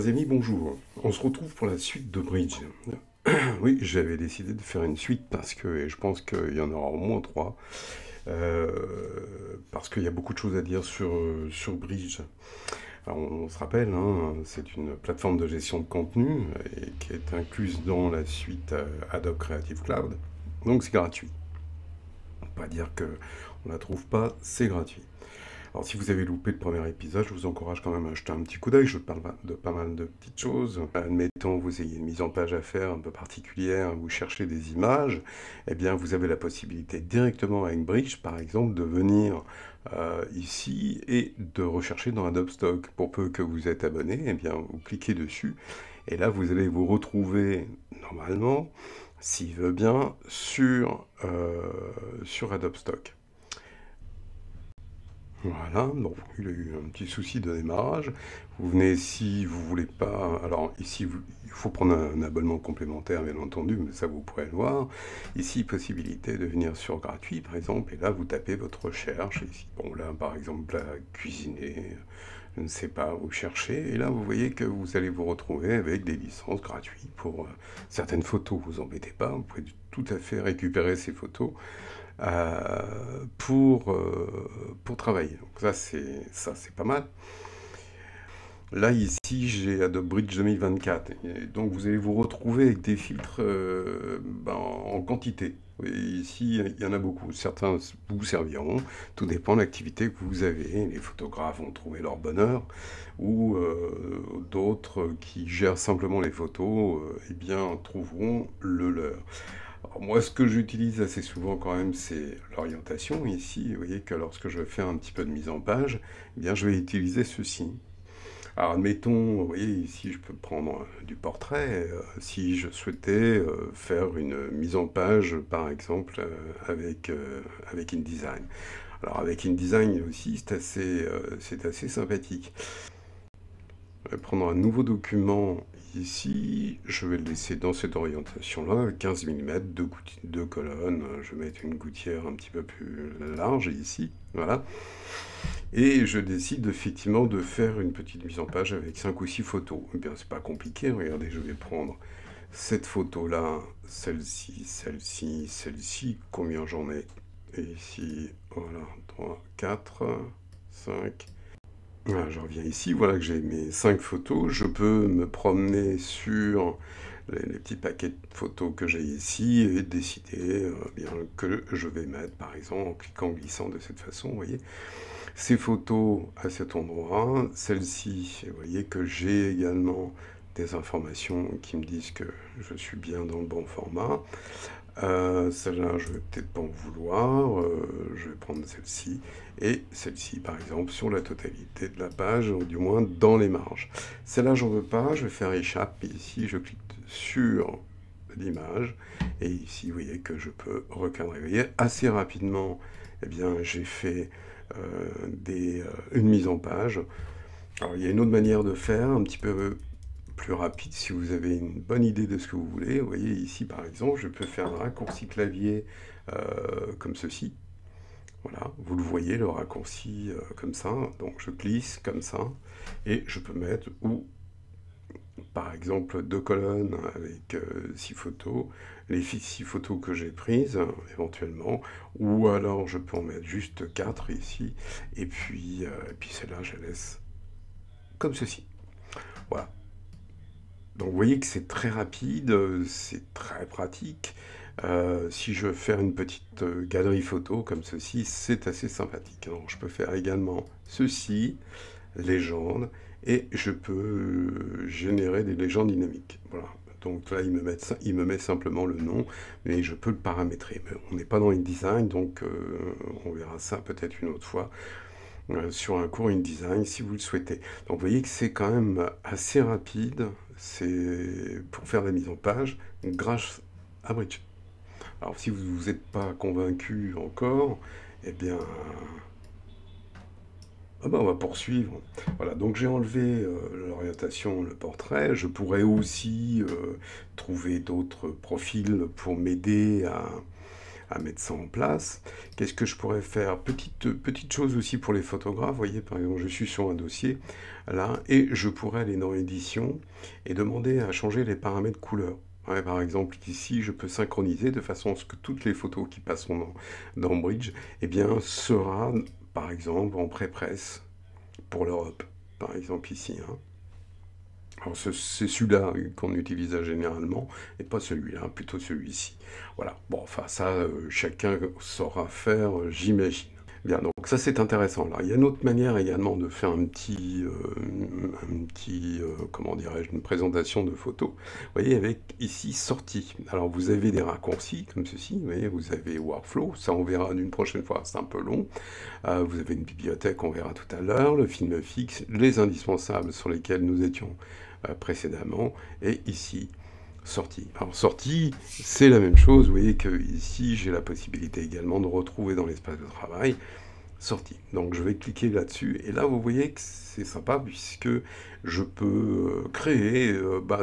Chers amis, bonjour. On se retrouve pour la suite de Bridge. Oui, j'avais décidé de faire une suite parce que, et je pense qu'il y en aura au moins trois, parce qu'il y a beaucoup de choses à dire sur Bridge. Alors, on se rappelle, hein, c'est une plateforme de gestion de contenu et qui est incluse dans la suite Adobe Creative Cloud. Donc c'est gratuit. On peut pas dire qu'on ne la trouve pas, c'est gratuit. Alors si vous avez loupé le premier épisode, je vous encourage quand même à jeter un petit coup d'œil, je parle de pas mal de petites choses. Admettons vous ayez une mise en page à faire un peu particulière, vous cherchez des images, eh bien vous avez la possibilité directement avec Bridge par exemple de venir ici et de rechercher dans Adobe Stock. Pour peu que vous êtes abonné, eh bien vous cliquez dessus et là vous allez vous retrouver normalement, s'il veut bien, sur Adobe Stock. Voilà, donc il a eu un petit souci de démarrage. Vous venez ici, vous voulez pas. Alors ici, il faut prendre un abonnement complémentaire, bien entendu, mais ça vous pourrez le voir. Ici, possibilité de venir sur gratuit, par exemple, et là vous tapez votre recherche. Ici, bon là, par exemple, là, cuisiner, je ne sais pas, vous cherchez, et là vous voyez que vous allez vous retrouver avec des licences gratuites pour certaines photos. Vous embêtez pas, vous pouvez tout à fait récupérer ces photos pour travailler. Donc ça c'est pas mal. Là ici j'ai Adobe Bridge 2024 et donc vous allez vous retrouver avec des filtres en quantité. Et ici il y en a beaucoup, certains vous serviront, tout dépend de l'activité que vous avez. Les photographes vont trouver leur bonheur ou d'autres qui gèrent simplement les photos eh bien trouveront le leur. Alors moi, ce que j'utilise assez souvent quand même, c'est l'orientation. Ici, vous voyez que lorsque je vais faire un petit peu de mise en page, eh bien, je vais utiliser ceci. Alors, admettons, vous voyez, ici, je peux prendre du portrait. Si je souhaitais faire une mise en page, par exemple, avec InDesign. Alors, avec InDesign aussi, c'est assez sympathique. Je vais prendre un nouveau document ici, je vais le laisser dans cette orientation-là, 15 mm, deux colonnes, je vais mettre une gouttière un petit peu plus large ici, voilà. Et je décide effectivement de faire une petite mise en page avec 5 ou 6 photos. Eh bien, c'est pas compliqué, regardez, je vais prendre cette photo-là, celle-ci, celle-ci, celle-ci, combien j'en ai? Et ici, voilà, 3, 4, 5, voilà, je reviens ici, voilà que j'ai mes 5 photos. Je peux me promener sur les petits paquets de photos que j'ai ici et décider bien que je vais mettre, par exemple, en cliquant, en glissant de cette façon, vous voyez. Ces photos à cet endroit, celle-ci, vous voyez que j'ai également des informations qui me disent que je suis bien dans le bon format. Celle-là, je vais peut-être pas en vouloir. Je vais prendre celle-ci et celle-ci, par exemple, sur la totalité de la page, ou du moins dans les marges. Celle-là, j'en veux pas. Je vais faire échappe. Et ici, je clique sur l'image. Et ici, vous voyez que je peux recadrer. Vous voyez, assez rapidement, eh bien, j'ai fait une mise en page. Alors, il y a une autre manière de faire, un petit peu plus rapide si vous avez une bonne idée de ce que vous voulez. Vous voyez ici par exemple, je peux faire un raccourci clavier comme ceci. Voilà, vous le voyez le raccourci comme ça. Donc je glisse comme ça et je peux mettre ou par exemple 2 colonnes avec 6 photos, les 6 photos que j'ai prises éventuellement, ou alors je peux en mettre juste 4 ici et puis celle-là je la laisse comme ceci. Voilà. Donc vous voyez que c'est très rapide, c'est très pratique. Si je veux faire une petite galerie photo comme ceci, c'est assez sympathique. Alors, je peux faire également ceci, légende, et je peux générer des légendes dynamiques. Voilà. Donc là, il me met simplement le nom, mais je peux le paramétrer. Mais on n'est pas dans InDesign, donc on verra ça peut-être une autre fois sur un cours InDesign si vous le souhaitez. Donc vous voyez que c'est quand même assez rapide, c'est pour faire la mise en page grâce à Bridge. Alors si vous n'êtes pas convaincu encore, eh bien ah ben, on va poursuivre. Voilà, donc j'ai enlevé l'orientation, le portrait. Je pourrais aussi trouver d'autres profils pour m'aider à mettre ça en place. Qu'est-ce que je pourrais faire? Petite chose aussi pour les photographes. Vous voyez, par exemple, je suis sur un dossier, là, et je pourrais aller dans Édition et demander à changer les paramètres couleur. Ouais, par exemple, ici, je peux synchroniser de façon à ce que toutes les photos qui passeront dans Bridge, eh bien, sera, par exemple, en pré-presse pour l'Europe. Par exemple, ici, hein. Alors, c'est celui-là qu'on utilise généralement, et pas celui-là, plutôt celui-ci. Voilà. Bon, enfin, ça, chacun saura faire, j'imagine. Bien, donc ça c'est intéressant. Là, il y a une autre manière également de faire comment dirais-je, une présentation de photos. Vous voyez, avec ici sortie. Alors vous avez des raccourcis comme ceci. Vous voyez, vous avez Workflow. Ça on verra d'une prochaine fois. C'est un peu long. Vous avez une bibliothèque, on verra tout à l'heure. Le film fixe, les indispensables sur lesquels nous étions précédemment. Et ici sortie. Alors sortie, c'est la même chose. Vous voyez que ici j'ai la possibilité également de retrouver dans l'espace de travail sortie. Donc je vais cliquer là-dessus et là vous voyez que c'est sympa puisque je peux créer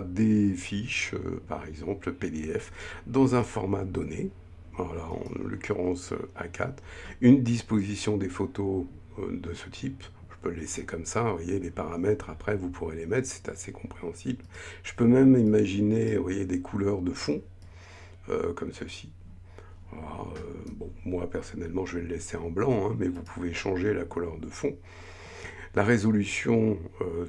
des fiches, par exemple PDF, dans un format donné. Voilà, en l'occurrence A4, une disposition des photos de ce type. Je peux le laisser comme ça, vous voyez, les paramètres, après, vous pourrez les mettre, c'est assez compréhensible. Je peux même imaginer, vous voyez, des couleurs de fond, comme ceci. Alors, bon, moi, personnellement, je vais le laisser en blanc, hein, mais vous pouvez changer la couleur de fond. La résolution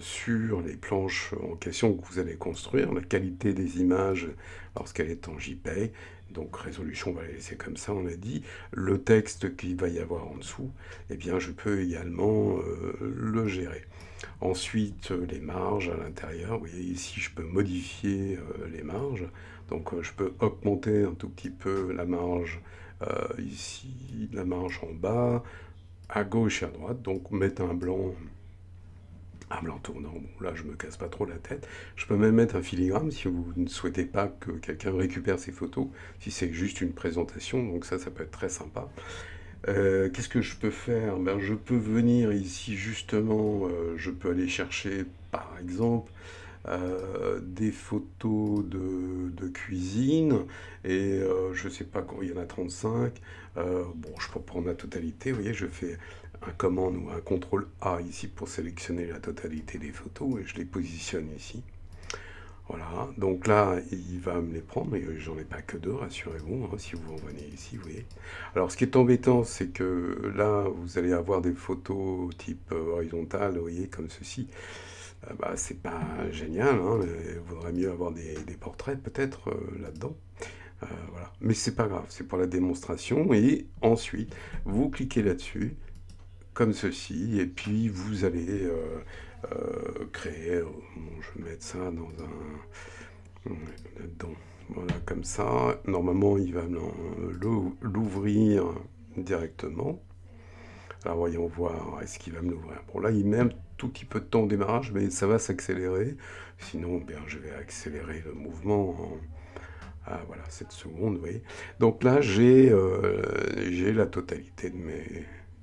sur les planches en question que vous allez construire, la qualité des images lorsqu'elle est en JPEG, donc résolution, on va la laisser comme ça, on l'a dit. Le texte qu'il va y avoir en dessous, eh bien je peux également le gérer. Ensuite, les marges à l'intérieur, vous voyez ici, je peux modifier les marges. Donc je peux augmenter un tout petit peu la marge ici, la marge en bas, à gauche et à droite, donc mettre un blanc tournant. Bon, là, je me casse pas trop la tête. Je peux même mettre un filigrane si vous ne souhaitez pas que quelqu'un récupère ces photos, si c'est juste une présentation, donc ça peut être très sympa. Qu'est-ce que je peux faire? Ben, je peux venir ici, justement, je peux aller chercher, par exemple, des photos de cuisine, et je sais pas quand il y en a 35. Bon, je peux prendre la totalité, vous voyez, je fais un commande ou un contrôle A ici pour sélectionner la totalité des photos, et je les positionne ici. Voilà, donc là, il va me les prendre, mais j'en ai pas que deux, rassurez-vous, hein, si vous en venez ici, vous voyez. Alors, ce qui est embêtant, c'est que là, vous allez avoir des photos type horizontale, vous voyez, comme ceci. C'est pas génial, hein, il vaudrait mieux avoir des portraits, peut-être, là-dedans. Voilà. Mais c'est pas grave, c'est pour la démonstration, et ensuite, vous cliquez là-dessus, comme ceci, et puis vous allez créer, bon, je vais mettre ça dans là-dedans, voilà, comme ça. Normalement, il va l'ouvrir directement. Alors voyons voir, est-ce qu'il va me l'ouvrir? Bon, là, il met un tout petit peu de temps au démarrage, mais ça va s'accélérer. Sinon, bien, je vais accélérer le mouvement voilà, 7 secondes, vous voyez. Donc là, j'ai la totalité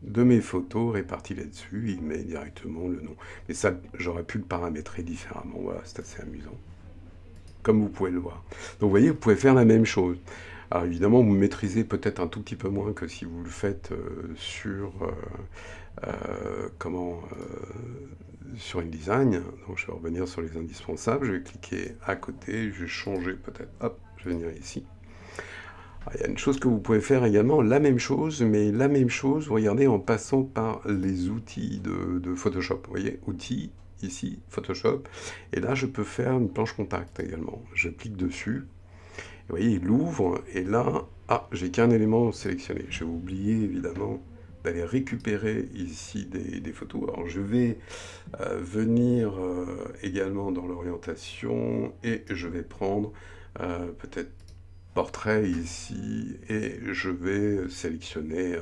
de mes photos réparties là-dessus. Il met directement le nom. Mais ça, j'aurais pu le paramétrer différemment. Voilà, c'est assez amusant. Comme vous pouvez le voir. Donc vous voyez, vous pouvez faire la même chose. Alors évidemment, vous maîtrisez peut-être un tout petit peu moins que si vous le faites sur sur InDesign. Donc je vais revenir sur les indispensables. Je vais cliquer à côté. Je vais changer peut-être. Hop, je vais venir ici. Alors, il y a une chose que vous pouvez faire également, la même chose, mais la même chose, regardez, en passant par les outils de Photoshop. Vous voyez, outils, ici, Photoshop. Et là, je peux faire une planche contact également. Je clique dessus. Vous voyez, il ouvre, et là, j'ai qu'un élément sélectionné. J'ai oublié, évidemment, d'aller récupérer ici des photos. Alors, je vais venir également dans l'orientation, et je vais prendre peut-être portrait ici, et je vais sélectionner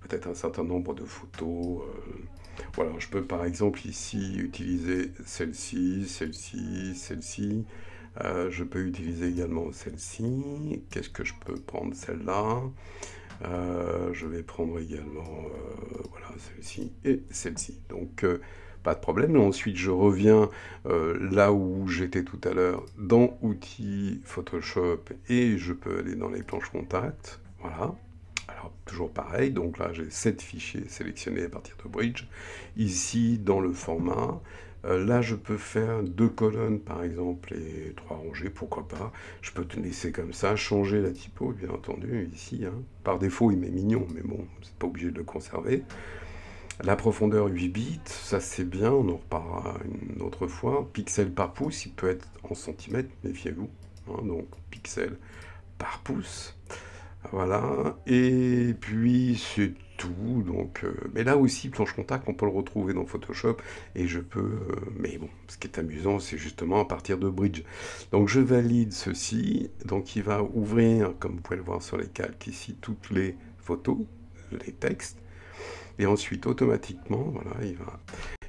peut-être un certain nombre de photos. Voilà, je peux par exemple ici utiliser celle-ci, celle-ci, celle-ci. Je peux utiliser également celle-ci. Qu'est-ce que je peux prendre? Celle-là. Je vais prendre également voilà, celle-ci et celle-ci. Donc, pas de problème. Ensuite, je reviens là où j'étais tout à l'heure, dans Outils Photoshop, et je peux aller dans les planches contact. Voilà. Alors, toujours pareil, donc là, j'ai 7 fichiers sélectionnés à partir de Bridge. Ici, dans le format, là, je peux faire 2 colonnes, par exemple, et 3 rangées, pourquoi pas. Je peux te laisser comme ça, changer la typo, bien entendu, ici. Hein. Par défaut, il m'est mignon, mais bon, c'est pas obligé de le conserver. La profondeur 8 bits, ça c'est bien, on en reparlera une autre fois. Pixel par pouce, il peut être en centimètres, méfiez-vous. Hein, donc, pixel par pouce. Voilà, et puis c'est tout. Donc, mais là aussi, planche contact, on peut le retrouver dans Photoshop, et je peux. Mais bon, ce qui est amusant, c'est justement à partir de Bridge. Donc, je valide ceci. Donc, il va ouvrir, comme vous pouvez le voir sur les calques ici, toutes les photos, les textes, et ensuite automatiquement, voilà, il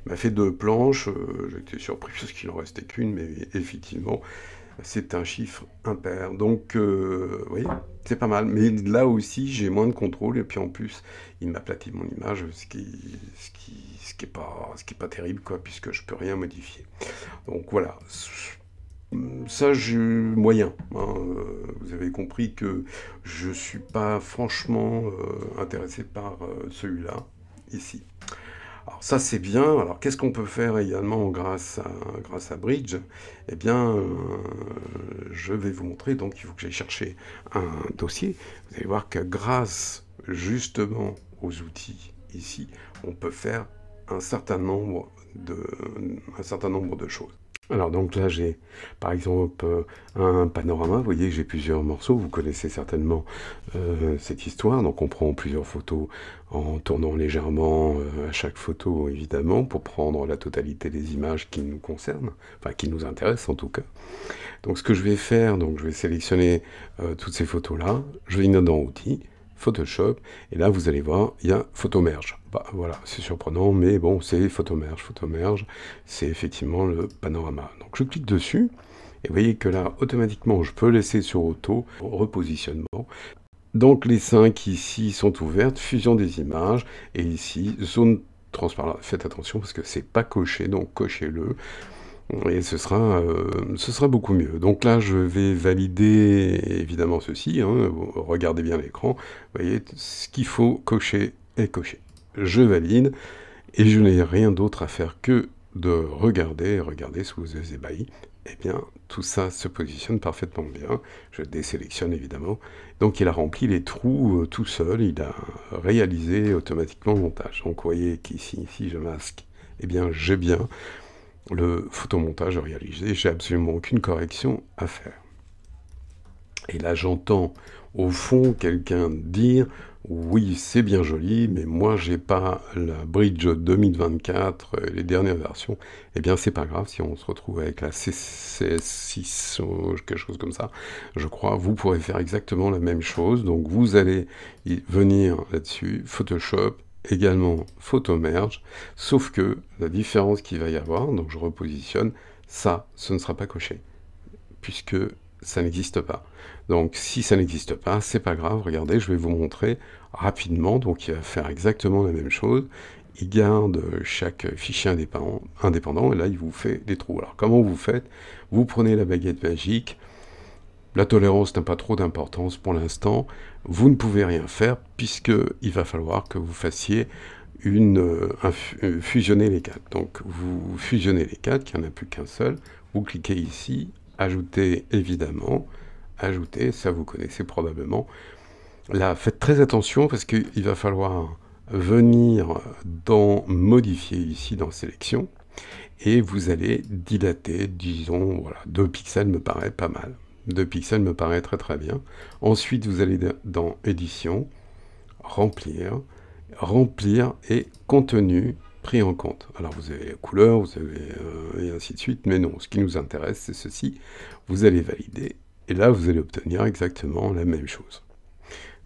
m'a fait 2 planches. J'étais surpris parce qu'il en restait qu'une, mais effectivement. C'est un chiffre impair, donc vous voyez, c'est pas mal. Mais là aussi, j'ai moins de contrôle, et puis en plus, il m'aplatit mon image, ce qui est pas terrible, quoi, puisque je peux rien modifier. Donc voilà, ça, j'ai moyen. Hein, vous avez compris que je suis pas franchement intéressé par celui-là, ici. Alors ça c'est bien. Alors qu'est-ce qu'on peut faire également grâce à Bridge? Eh bien, je vais vous montrer. Donc il faut que j'aille chercher un dossier. Vous allez voir que grâce justement aux outils ici, on peut faire un certain nombre de choses. Alors donc là j'ai par exemple un panorama, vous voyez j'ai plusieurs morceaux, vous connaissez certainement cette histoire, donc on prend plusieurs photos en tournant légèrement à chaque photo évidemment pour prendre la totalité des images qui nous concernent, enfin qui nous intéressent en tout cas. Donc ce que je vais faire, donc je vais sélectionner toutes ces photos là, je vais dans Outils, Photoshop, et là vous allez voir, il y a Photomerge. Bah, voilà, c'est surprenant, mais bon, c'est Photomerge. Photomerge, c'est effectivement le panorama. Donc je clique dessus, et vous voyez que là, automatiquement, je peux laisser sur Auto, repositionnement. Donc les 5 ici sont ouvertes, fusion des images, et ici, zone transparente. Faites attention parce que c'est pas coché, donc cochez-le. Et ce sera beaucoup mieux. Donc là, je vais valider évidemment ceci. Hein, regardez bien l'écran. Vous voyez, ce qu'il faut cocher est coché. Je valide et je n'ai rien d'autre à faire que de regarder sous vos yeux ébahis. Eh bien, tout ça se positionne parfaitement bien. Je désélectionne évidemment. Donc il a rempli les trous tout seul. Il a réalisé automatiquement le montage. Donc vous voyez qu'ici, si je masque, eh bien j'ai bien le photomontage réalisé, j'ai absolument aucune correction à faire. Et là, j'entends au fond quelqu'un dire « Oui, c'est bien joli, mais moi, j'ai pas la Bridge 2024, les dernières versions. » Eh bien, c'est pas grave, si on se retrouve avec la CCS6 ou quelque chose comme ça, je crois, vous pourrez faire exactement la même chose. Donc, vous allez venir là-dessus, Photoshop, également Photomerge, sauf que la différence qu'il va y avoir, donc je repositionne, ça, ce ne sera pas coché, puisque ça n'existe pas. Donc si ça n'existe pas, c'est pas grave, regardez, je vais vous montrer rapidement, donc il va faire exactement la même chose, il garde chaque fichier indépendant, et là il vous fait des trous. Alors comment vous faites? Vous prenez la baguette magique, la tolérance n'a pas trop d'importance pour l'instant. Vous ne pouvez rien faire puisqu'il va falloir que vous fassiez fusionner les 4. Donc vous fusionnez les 4, qu'il n'y en a plus qu'un seul. Vous cliquez ici, ajouter évidemment, ajouter, ça vous connaissez probablement. Là, faites très attention parce qu'il va falloir venir dans modifier ici dans sélection et vous allez dilater, disons, voilà, 2 pixels me paraît pas mal. 2 pixels me paraît très très bien. Ensuite, vous allez dans Édition, Remplir, Remplir et Contenu pris en compte. Alors, vous avez couleur, vous avez et ainsi de suite, mais non, ce qui nous intéresse, c'est ceci. Vous allez valider, et là, vous allez obtenir exactement la même chose.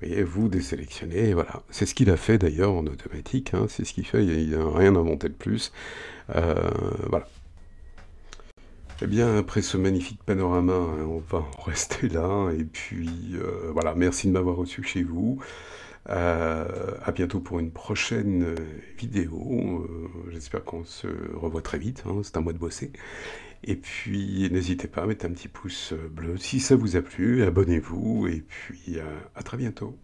Vous voyez, vous désélectionnez, et voilà. C'est ce qu'il a fait d'ailleurs en automatique, hein, c'est ce qu'il fait, il n'a rien inventé de plus. Voilà. Eh bien, après ce magnifique panorama, hein, on va en rester là. Et puis, voilà, merci de m'avoir reçu chez vous. À bientôt pour une prochaine vidéo. J'espère qu'on se revoit très vite. Hein, c'est un mois de bosser. Et puis, n'hésitez pas à mettre un petit pouce bleu si ça vous a plu. Abonnez-vous. Et puis, à très bientôt.